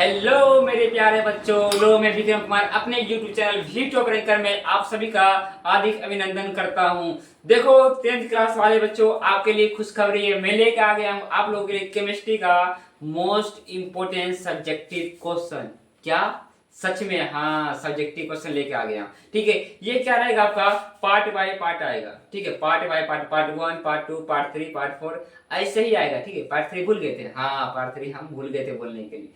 Hello मेरे प्यारे बच्चों, लो मैं विक्रम कुमार अपने YouTube channel we top ranker में आप सभी का हार्दिक अभिनंदन करता हूं। देखो 10th क्लास वाले बच्चों, आपके लिए खुशखबरी है। मैं लेके आ गया हूं आप लोगों के लिए केमिस्ट्री का मोस्ट इंपोर्टेंट सब्जेक्टिव क्वेश्चन। क्या सच में? हाँ, सब्जेक्टिव क्वेश्चन लेके आ गया। ठीक है, ये क्या रहेगा आपका? पार्ट बाय पार्ट आएगा। ठीक है, part by part, part 1, part 2, part 3, part 4 ऐसे ही आएगा। ठीक है, पार्ट 3 भूल गए थे? हाँ, पार्ट 3 हम भूल गए थे बोलने के लिए।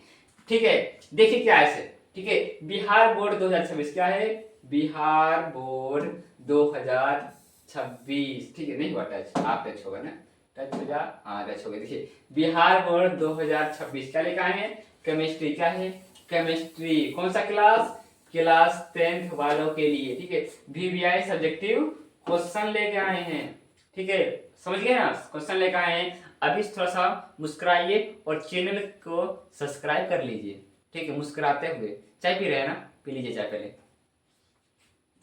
ठीक है, देखिए क्या है ऐसे। ठीक है, बिहार बोर्ड 2026 क्या है? बिहार बोर्ड 2026। ठीक है, नहीं हुआ टच, आप टच होगा ना, टच हो जा। हाँ, टच हो गया। देखिए बिहार बोर्ड 2026 क्या लिखा है? केमिस्ट्री। क्या है? केमिस्ट्री। कौन सा क्लास? क्लास 10th वालों के लिए। ठीक है, वीवीआई सब्जेक्टिव क्वेश्चन लेके आए हैं। ठीक है, समझ गए ना? क्वेश्चन लेके आए हैं। अभी थोड़ा सा मुस्कुराइए और चैनल को सब्सक्राइब कर लीजिए। ठीक है, मुस्कुराते हुए। चाय पी रहे हैं ना? पी लीजिए चाय पहले।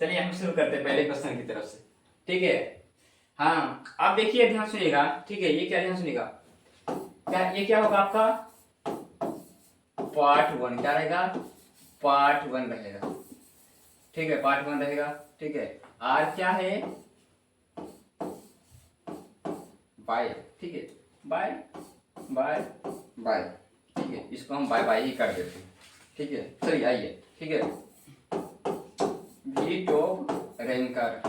चलिए हम शुरू करते हैं पहले क्वेश्चन की तरफ से। ठीक है, हाँ आप देखिए, ध्यान सुनिएगा। ठीक है, ये क्या, ध्यान सुनिएगा। क्या ये क्या होगा आपका? पार्ट 1 क्या रहेगा? पार्ट 1 रहेगा। ठीक है, पार्ट 1 रहेगा। ठीक है, आर क्या है? बाय। ठीक है, बाय बाय बाय। ठीक है, इसको हम बाय बाय ही कर देते हैं। ठीक है, चलिए आइए। ठीक है, वी टॉप रैंकर।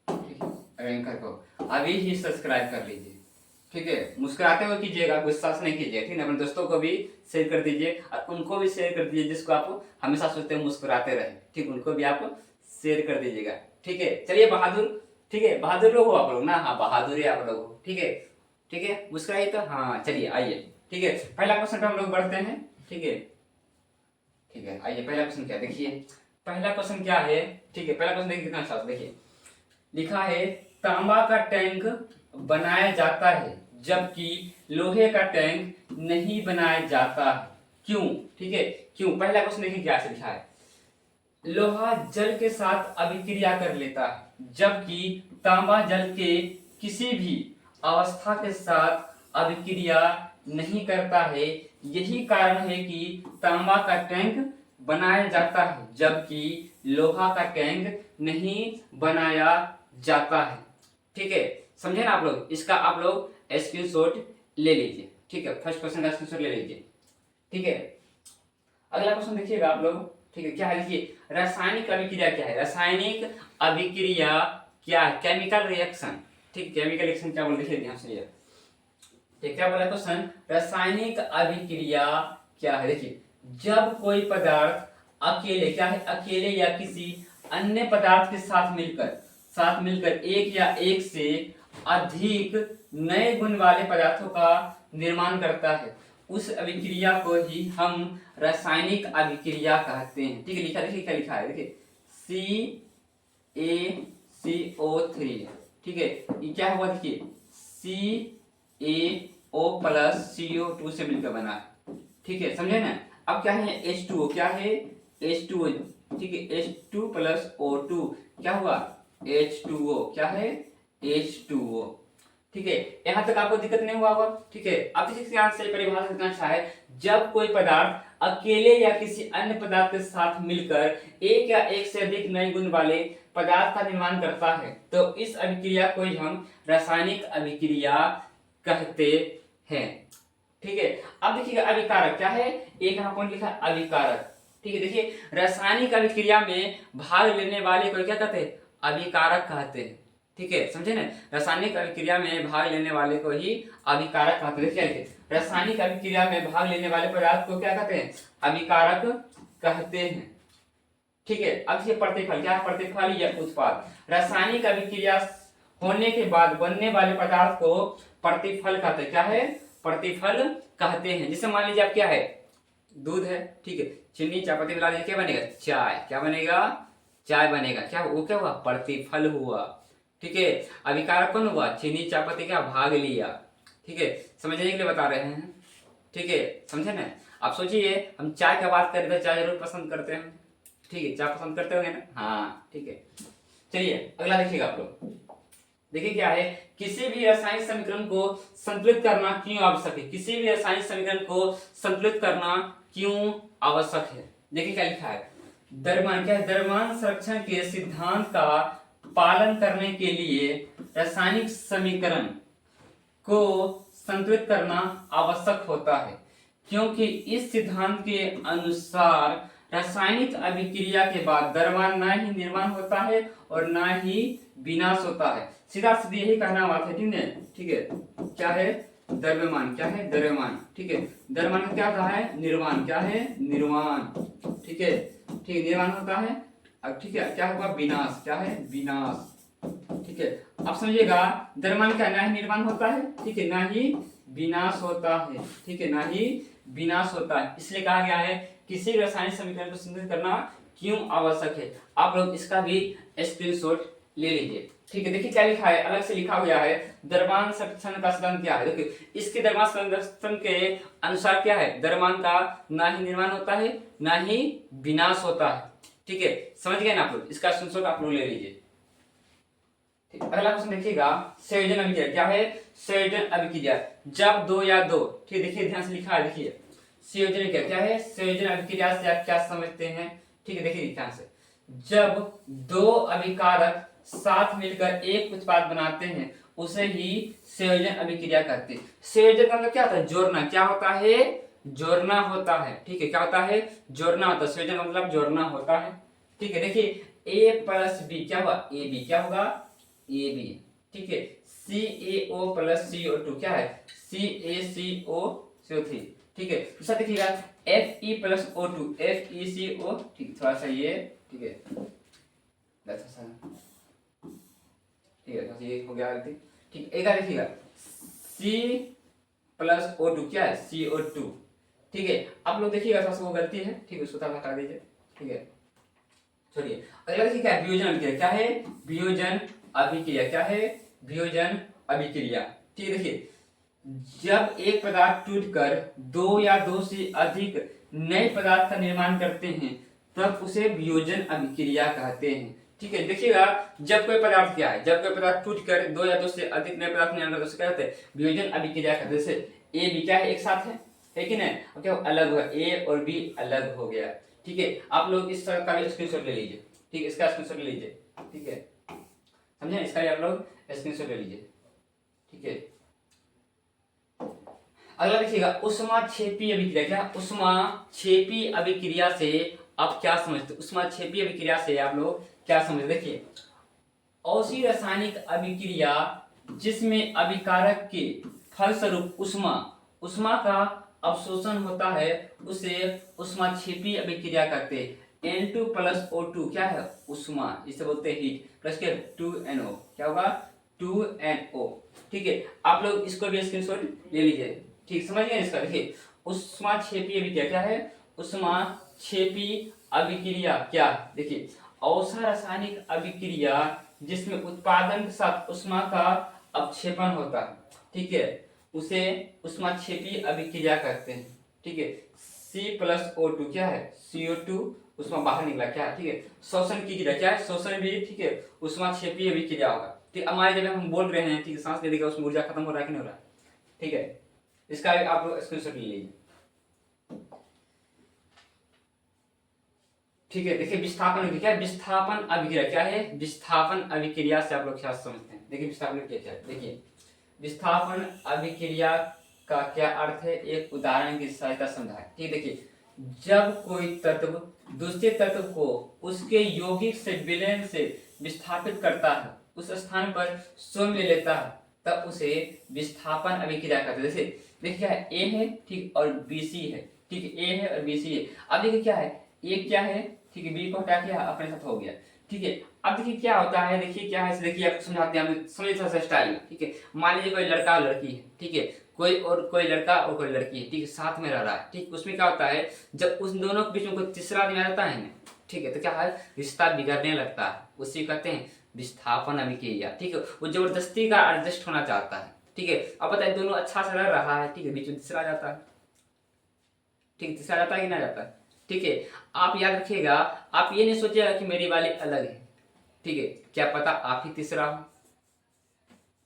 ठीक है, रैंकर को अभी ही सब्सक्राइब कर लीजिए। ठीक है, मुस्कुराते हुए कीजिएगा, गुस्सा से नहीं कीजिएगा। ठीक है, अपने दोस्तों को भी शेयर कर दीजिए और उनको भी शेयर कर दीजिए जिसको आप हमेशा सोचते हैं मुस्कुराते रहे। ठीक, उनको भी आप शेयर कर दीजिएगा। ठीक है, चलिए बहादुर। ठीक है, बहादुर लोग हो आप लोग ना? हाँ, बहादुर ही आप लोग हो। ठीक है, ठीक है, मुस्कुराइए तो। हाँ चलिए आइए। ठीक है, पहला क्वेश्चन पे हम लोग बढ़ते हैं। ठीक है, ठीक है, आइए पहला क्वेश्चन क्या देखिए। पहला क्वेश्चन क्या है? ठीक है, पहला क्वेश्चन देखिए कितना अच्छा देखिए। लिखा है तांबा का टैंक बनाया जाता है जबकि लोहे का टैंक नहीं बनाया जाता है, क्यों? ठीक है, क्यों? पहला क्वेश्चन देखिए क्या से लिखा है। लोहा जल के साथ अभिक्रिया कर लेता है जबकि तांबा जल के किसी भी अवस्था के साथ अभिक्रिया नहीं करता है। यही कारण है कि तांबा का टैंक बनाया जाता है जबकि लोहा का टैंक नहीं बनाया जाता है। ठीक है, समझे ना आप लोग? इसका आप लोग स्क्रीनशॉट ले लीजिए। ठीक है, फर्स्ट क्वेश्चन का स्क्रीनशॉट ले लीजिए। ठीक है, अगला क्वेश्चन देखिएगा आप लोग। ठीक है, क्या है देखिए, रासायनिक अभिक्रिया क्या है? रासायनिक अभिक्रिया क्या है? Chemical reaction. ठीक, केमिकल रिएक्शन क्या बोल, देखिए ध्यान से। ये क्या बोला क्वेश्चन? रासायनिक अभिक्रिया क्या है? देखिए, जब कोई पदार्थ अकेले क्या है? अकेले या किसी अन्य पदार्थ के साथ मिलकर एक या एक से अधिक नए गुण वाले पदार्थों का निर्माण करता है, उस अभिक्रिया को ही हम रासायनिक अभिक्रिया कहते हैं। ठीक है, लिखा देखिए क्या लिखा है। देखिए CaCO3। ठीक है, ये क्या हुआ? देखिए CaO+CO2 से मिलकर बना है। ठीक है, समझे ना? अब क्या है? H2O। क्या है? H2O। ठीक है, H2+O2 क्या हुआ? H2O। क्या है? H2O। ठीक है, यहां तक आपको दिक्कत नहीं हुआ होगा? ठीक है, अब देखिए ध्यान से परिभाषा कितना अच्छा है। जब कोई पदार्थ अकेले या किसी अन्य पदार्थ के साथ मिलकर एक या एक से अधिक नए गुण वाले पदार्थ का निर्माण करता है तो इस अभिक्रिया को ही हम रासायनिक अभिक्रिया कहते हैं। ठीक है, अब देखिएगा अभिकारक क्या है? एक यहाँ पॉइंट लिखा है अभिकारक। ठीक है, देखिए रासायनिक अभिक्रिया में भाग लेने वाले को क्या कहते हैं? अभिकारक कहते हैं। ठीक है, समझे ना? रासायनिक अभिक्रिया में भाग लेने वाले को ही अभिकारक कहते हैं। देखिए रासायनिक अभिक्रिया में भाग लेने वाले पदार्थ को क्या कहते हैं? अभिकारक कहते हैं। ठीक है, अब ये प्रतिफल क्या है? प्रतिफल या उत्पाद। रासायनिक अभिक्रिया होने के बाद बनने वाले पदार्थ को प्रतिफल कहते हैं। क्या है? प्रतिफल कहते हैं। जैसे मान लीजिए आप क्या है? दूध है। ठीक है, चीनी चायपत्ती मिला दीजिए, क्या बनेगा? चाय। क्या बनेगा? चाय बनेगा। क्या वो क्या हुआ? प्रतिफल हुआ। ठीक है, अभिकारक कौन हुआ? चीनी चायपत्ती का भाग लिया। ठीक है, समझने के लिए बता रहे हैं। ठीक है, समझे ना? आप सोचिए, हम चाय का बात करें तो चाय जरूर पसंद करते हैं। ठीक है, चाय पसंद करते होंगे ना? हाँ, ठीक है, चलिए अगला देखिएगा आप लोग। देखिए क्या है, किसी भी रासायनिक समीकरण को संतुलित करना क्यों आवश्यक है, किसी भी रासायनिक समीकरण को संतुलित करना क्यों आवश्यक है। देखिए क्या लिखा है, द्रव्यमान क्या है, द्रव्यमान संरक्षण के सिद्धांत का पालन करने के लिए रासायनिक समीकरण को संतुलित करना आवश्यक होता है, क्योंकि इस सिद्धांत के अनुसार रासायनिक अभिक्रिया के बाद द्रव्यमान ना ही निर्माण होता है और ना ही विनाश होता है। सीधा सीधा यही कहना बात है, ठीक है। क्या है, द्रव्यमान क्या है, द्रव्यमान, ठीक है। द्रव्यमान का क्या होता है, निर्माण, क्या है, निर्माण, ठीक है, ठीक, निर्माण होता है। अब ठीक है, क्या होगा, विनाश, क्या है, विनाश, ठीक है। आप समझिएगा, द्रव्यमान का ना ही निर्माण होता है, ठीक है, ना ही विनाश होता है, ठीक है, ना ही विनाश होता है। इसलिए कहा गया है किसी रासायनिक समीकरण को संतुलित करना क्यों आवश्यक है। आप लोग इसका भी स्क्रीनशॉट ले लीजिए, ठीक है। देखिए क्या लिखा है, अलग से लिखा गया है, द्रव्यमान संरक्षण का सिद्धांत क्या है। देखिए इसके द्रव्यमान संरक्षण के अनुसार क्या है, द्रव्यमान का ना ही निर्माण होता है ना ही विनाश होता है, ठीक है। समझ गए ना आप लोग, इसका स्क्रीनशॉट आप लोग ले लीजिए। अगला क्वेश्चन देखिएगा, संयोजन अभिक्रिया क्या है, संयोजन अभिक्रिया जब दो या दो, ठीक, देखिए ध्यान से लिखा है, देखिए संयोजन क्या है, संयोजन अभिक्रिया से आप क्या समझते हैं, ठीक है। देखिए ध्यान से, जब दो अभिकारक साथ मिलकर एक उत्पाद बनाते हैं उसे ही संयोजन अभिक्रिया कहते हैं। संयोजन का मतलब क्या होता है, जोड़ना, क्या होता है, जोड़ना होता है, ठीक है। क्या होता है, जोड़ना होता है, संयोजन का मतलब जोड़ना होता है, ठीक है। देखिए ए प्लस बी क्या हुआ, ए बी, क्या होगा, ए बी, ठीक है। CaO प्लस CO2 क्या है, CaCO3, ठीक है। दूसरा देखिएगा Fe प्लस O2 FeCO, ठीक, थोड़ा सा ये, ठीक है, ठीक है, ये हो गया, ठीक। एक देखिएगा C प्लस O2 क्या है, CO2, ठीक है। आप लोग देखिएगा थोड़ा सा वो गलती है, ठीक है, उसको थोड़ा हटा दीजिए, ठीक है, छोड़िए। अगला देखिए क्या है, वियोजन अभिक्रिया क्या है, वियोजन अभिक्रिया क्या है, वियोजन अभिक्रिया, ठीक है। देखिए जब एक पदार्थ टूटकर दो या दो से अधिक नए पदार्थ का निर्माण करते हैं तब उसे वियोजन अभिक्रिया कहते हैं, ठीक है। देखिएगा जब कोई पदार्थ क्या है, जब कोई पदार्थ टूटकर दो या दो से अधिक नए पदार्थ निर्माण करते हैं उसे क्या कहते हैं, वियोजन अभिक्रिया कहते हैं। जैसे ए बी क्या है, एक साथ है कि नहीं, और क्या अलग हुआ, ए और बी अलग हो गया, ठीक है। आप लोग इस का भी स्क्रीनशॉट ले लीजिए, ठीक है, इसका स्क्रीनशॉट ले लीजिए, ठीक है, समझे, इसका भी आप लोग स्क्रीनशॉट ले लीजिए, ठीक है। अगला देखिएगा ऊष्माक्षेपी अभिक्रिया क्या, ऊष्माक्षेपी अभिक्रिया से आप क्या समझते, ऊष्माक्षेपी अभिक्रिया से आप लोग क्या समझते। देखिए ऐसी रासायनिक अभिक्रिया जिसमें अभिकारक के फलस्वरूप उष्मा का अवशोषण होता है उसे ऊष्माक्षेपी अभिक्रिया कहते हैं। N2 प्लस O2 क्या है, उष्मा, जिसे बोलते हैं हीट, प्लस क्या 2NO, क्या होगा 2NO, ठीक है। आप लोग इसको भी स्क्रीनशॉट ले लीजिए, ठीक, समझ गए इसका। देखिए ऊष्माक्षेपी अभिक्रिया क्या है, ऊष्माक्षेपी अभिक्रिया क्या, देखिए ऐसा रासायनिक अभिक्रिया जिसमें उत्पादन के साथ उष्मा का अवक्षेपण होता है, ठीक है, उसे ऊष्माक्षेपी अभिक्रिया कहते हैं, ठीक है। C प्लस O2 क्या है, CO2, उष्मा बाहर निकला क्या है, ठीक है। शोषण की क्रिया क्या है, शोषण भी, ठीक है, ऊष्माक्षेपी अभिक्रिया होगा, ठीक। हमारे जब हम बोल रहे हैं, ठीक है, सांस लेने के उसमें ऊर्जा खत्म हो रहा है कि नहीं हो रहा है, ठीक है। इसका आप लोग स्क्रीनशॉट ले लीजिए, ठीक है। देखिए विस्थापन अभिक्रिया, विस्थापन अभिक्रिया क्या है, विस्थापन अभिक्रिया से आप लोग क्या समझते हैं। देखिए विस्थापन अभिक्रिया क्या है, देखिए विस्थापन अभिक्रिया का क्या अर्थ है, एक उदाहरण की सहायता समझाएं, ठीक। देखिए जब कोई तत्व दूसरे तत्व को उसके यौगिक से विलयन से विस्थापित करता है, उस स्थान पर स्वयं ले लेता है, तब उसे विस्थापन अभिक्रिया कहते हैं। जैसे देखिए क्या है, ए है, ठीक, और BC है, ठीक, ए है और BC है। अब देखिए क्या है, ए क्या है, ठीक है, बी को हटा के अपने साथ हो गया, ठीक है। अब देखिए क्या होता है, देखिए क्या है, देखिए आपको समझाते हैं, हम समझिए थोड़ा सा स्टाइल, ठीक है। मान लीजिए कोई लड़का और लड़की है, ठीक है, कोई लड़का और कोई लड़की है, ठीक है, साथ में रह रहा है, ठीक। उसमें क्या होता है, जब उस दोनों के बीच में कोई तीसरा आदमी आ जाता है ना, ठीक है, तो क्या है, रिश्ता बिगड़ने लगता है, उसी कहते हैं विस्थापन अभिक्रिया, ठीक है। वो जबरदस्ती का एडजस्ट होना चाहता है, ठीक है। अब पता है दोनों अच्छा से रह रहा है, ठीक है, बीच में तीसरा आ जाता है, ठीक, तीसरा जाता है कि ना जाता है, ठीक है। आप याद रखिएगा, आप ये नहीं सोचिएगा कि मेरी वाली अलग है, ठीक है, क्या पता आप ही तीसरा हो,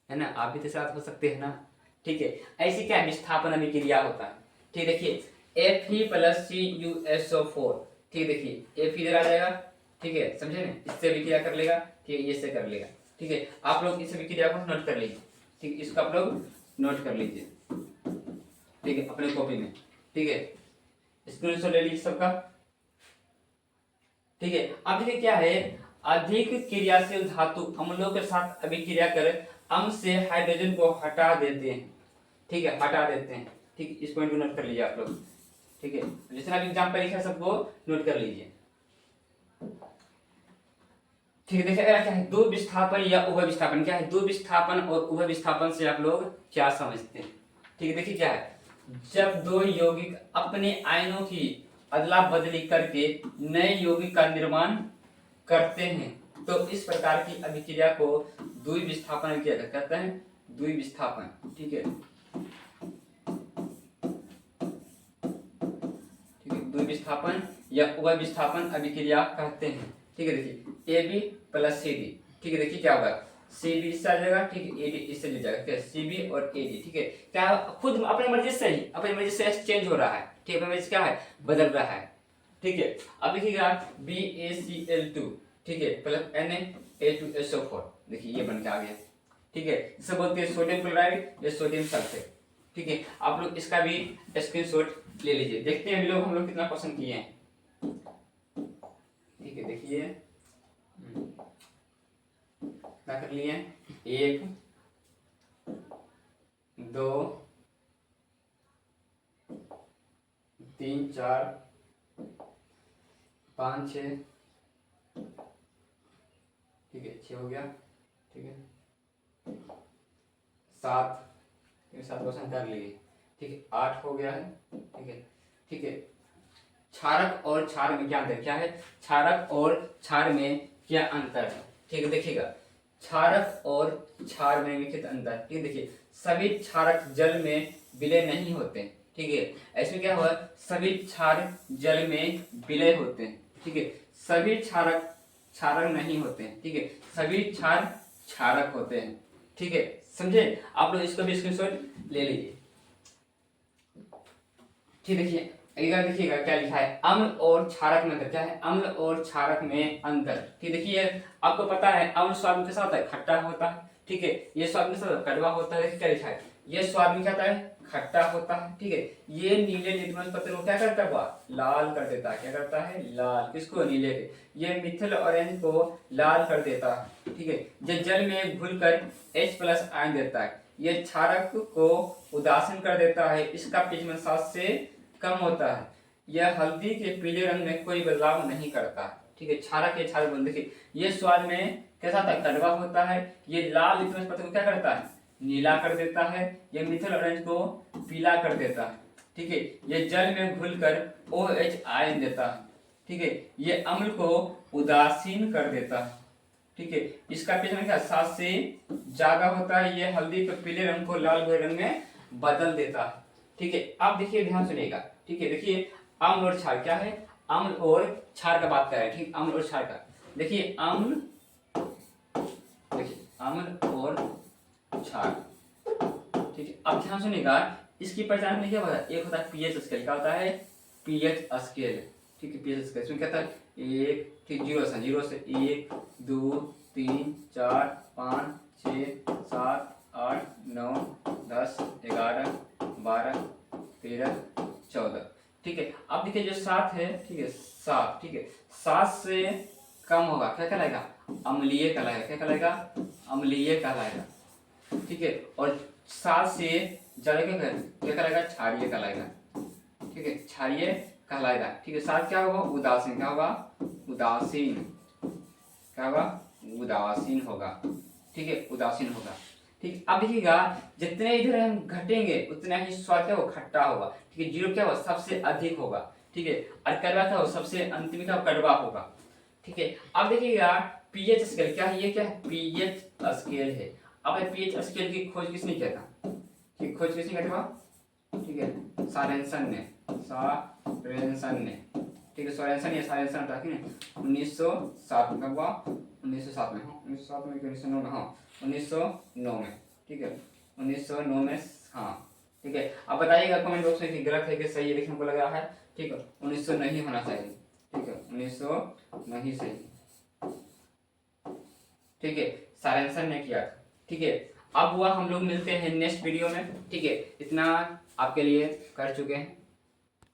है ना, आप भी तो साथ हो सकते हैं ना। ठीक है, ऐसी क्या विस्थापन अभिक्रिया होता है। ठीक देखिए Fe+CuSO4, ठीक देखिए Fe इधर आ जाएगा, ठीक है समझे ना, इससे अभिक्रिया कर लेगा, ठीक है इससे कर लेगा। ठीक है, आप लोग इस अभिक्रिया को नोट कर लीजिए, ठीक इसको आप लोग नोट कर लीजिए, ठीक है अपने कॉपी में। ठीक है, स्क्रीनशॉट ले लीजिए सबका। ठीक है, अब देखिए क्या है, अधिक क्रियाशील धातु अम्लों के साथ अभिक्रिया कर अम्ल से हाइड्रोजन को हटा देते हैं। ठीक है, हटा देते हैं। ठीक, इस पॉइंट को नोट कर लीजिए आप लोग। ठीक है, जितना भी एग्जाम पर लिखा है सबको नोट कर लीजिए। ठीक है, देखिए अगला क्या है, दो विस्थापन या उभय विस्थापन। क्या है, दो विस्थापन और उभय विस्थापन से आप लोग क्या समझते हैं। ठीक है, देखिए क्या है, जब दो यौगिक अपने आयनों की अदला बदली करके नए यौगिक का निर्माण करते हैं तो इस प्रकार की अभिक्रिया को द्वि विस्थापन अभिक्रिया कहते हैं। द्वि विस्थापन, ठीक है, ठीक है, द्वि विस्थापन या उभय विस्थापन अभिक्रिया कहते हैं। ठीक है, देखिए AB+CD, ठीक है, देखिए क्या होगा, CB इससे आ जाएगा, ठीक है AD इससे ले जाएगा, क्या CB और AD, ठीक है, क्या खुद अपनी मर्जी से ही, अपनी मर्जी से चेंज हो रहा है। ठीक है, अपनी मर्जी से क्या है, बदल रहा है। ठीक है, अब देखिएगा BaCl2, ठीक है, प्लस Na2SO4, देखिए ये बन के आ गया। ठीक है, इसे बोलते हैं सोडियम क्लोराइड या सोडियम सल्फेट। ठीक है, आप लोग इसका भी स्क्रीनशॉट ले लीजिए, देखते हैं हम लोग कितना क्वेश्चन किए हैं। ठीक है, देखिए क्या कर लिए, 1 2 3 4 5 6, ठीक है 6 हो गया, ठीक है 7, 7 क्वेश्चन कर लिए। ठीक है, 8 हो गया है। ठीक है, ठीक है, क्षारक और क्षार में क्या अंतर, क्या है, क्षारक और क्षार में क्या अंतर है। ठीक है, देखिएगा क्षारक और क्षार में लिखित अंतर। ठीक है, देखिए सभी क्षारक जल में विलय नहीं होते। ठीक है, इसमें क्या हुआ, सभी क्षार जल में विलय होते हैं। ठीक है, सभी क्षारक क्षारक नहीं होते हैं। ठीक है, सभी क्षार क्षारक होते हैं। ठीक है, समझे, आप लोग इसको भी स्क्रीनशॉट ले लीजिए। ठीक, देखिए देखिएगा क्या लिखा है, अम्ल और क्षारक में अंतर। क्या है, अम्ल और क्षारक में अंतर। ठीक, देखिए आपको पता है अम्ल स्वाद में कैसा होता है, खट्टा होता है। ठीक है, ये स्वाद में कड़वा होता है। देखिए क्या लिखा है, ये स्वाद में क्या होता है, खट्टा होता है। ठीक है, ये नीले लिटमस पत्र को क्या करता है, लाल कर देता है। क्या करता है, लाल, किसको, नीले के। ये मिथिल ऑरेंज को लाल कर देता है। ठीक है, ये जल में घुलकर H+ आयन देता है। ये क्षारक को उदासीन कर देता है, इसका पिगमेंट 7 से कम होता है। यह हल्दी के पीले रंग में कोई बदलाव नहीं करता। ठीक है, क्षारक के क्षारक बन, देखिए ये स्वाद में कैसा था, कड़वा होता है। ये लाल लिटमस पत्र को क्या करता है, नीला कर देता है। ये मिथिल ऑरेंज को पीला कर देता है। ठीक है, ये जल में घुलकर OH आयन देता है। ठीक है, ये अम्ल को उदासीन कर देता है। ठीक है, इसका पिगमेंट क्या 7 से ज्यादा होता है। ये हल्दी के पीले रंग को लाल भूरे रंग में बदल देता है। ठीक है, अब देखिए ध्यान सुनिएगा। ठीक है, देखिए अम्ल और क्षार क्या है, अम्ल और क्षार का बात कर रहे हैं। ठीक, अम्ल और क्षार का, देखिए अम्ल, देखिए अम्ल और क्षार। ठीक है, अब ध्यान सुनिएगा, इसकी पहचान में क्या होता है, एक होता है पीएच स्केल। क्या होता है, पीएच स्केल। ठीक है, पीएच स्केल इसमें क्या होता है, 1, ठीक, 0 से 1 2 3 4 5 6 7 8 9 10 11 12 13 14। ठीक है, अब देखिए जो 7 है, ठीक है 7, ठीक है 7 से कम होगा, क्या कहलाएगा, अम्लीय कहलाएगा। क्या कहलाएगा, अम्लीय कहलाएगा। ठीक है, और 7 से ज्यादा क्या कहलाएगा, क्षारीय कहलाएगा। ठीक है, क्षारीय कहलाएगा। ठीक है, 7 क्या होगा, उदासीन। क्या होगा, उदासीन। क्या होगा, उदासीन होगा। ठीक है, उदासीन होगा। ठीक, अब देखिएगा जितने इधर हम घटेंगे उतना ही स्वाद क्या होगा, खट्टा होगा। ठीक है, 0 क्या होगा, सबसे अधिक होगा। ठीक है, और कड़वा क्या होगा, सबसे अंतिम क्या कड़वा होगा। ठीक है, अब देखिएगा पीएच स्केल क्या है, ये क्या है, पीएच स्केल है। अब पीएच स्केल की खोज किसने किया था, ठीक, खोज किसने किया था, ठीक है सोरेनसन ने, सोरेनसन ने। ठीक है, सोरेनसन या सोरेनसन था, ठीक है 1907 में हुआ, 1907 में, 1907 में 1909 में, हाँ 1909 में। ठीक है 1909 में, हाँ ठीक है। अब बताइएगा कमेंट बॉक्स में कि गलत है कि सही है, लिखने को लग रहा है, ठीक है 1900 नहीं होना चाहिए, ठीक है 1900 नहीं सही, ठीक है सारांशन ने किया था, ठीक है। अब हुआ हम लोग मिलते हैं नेक्स्ट वीडियो में, ठीक है इतना आपके लिए कर चुके हैं।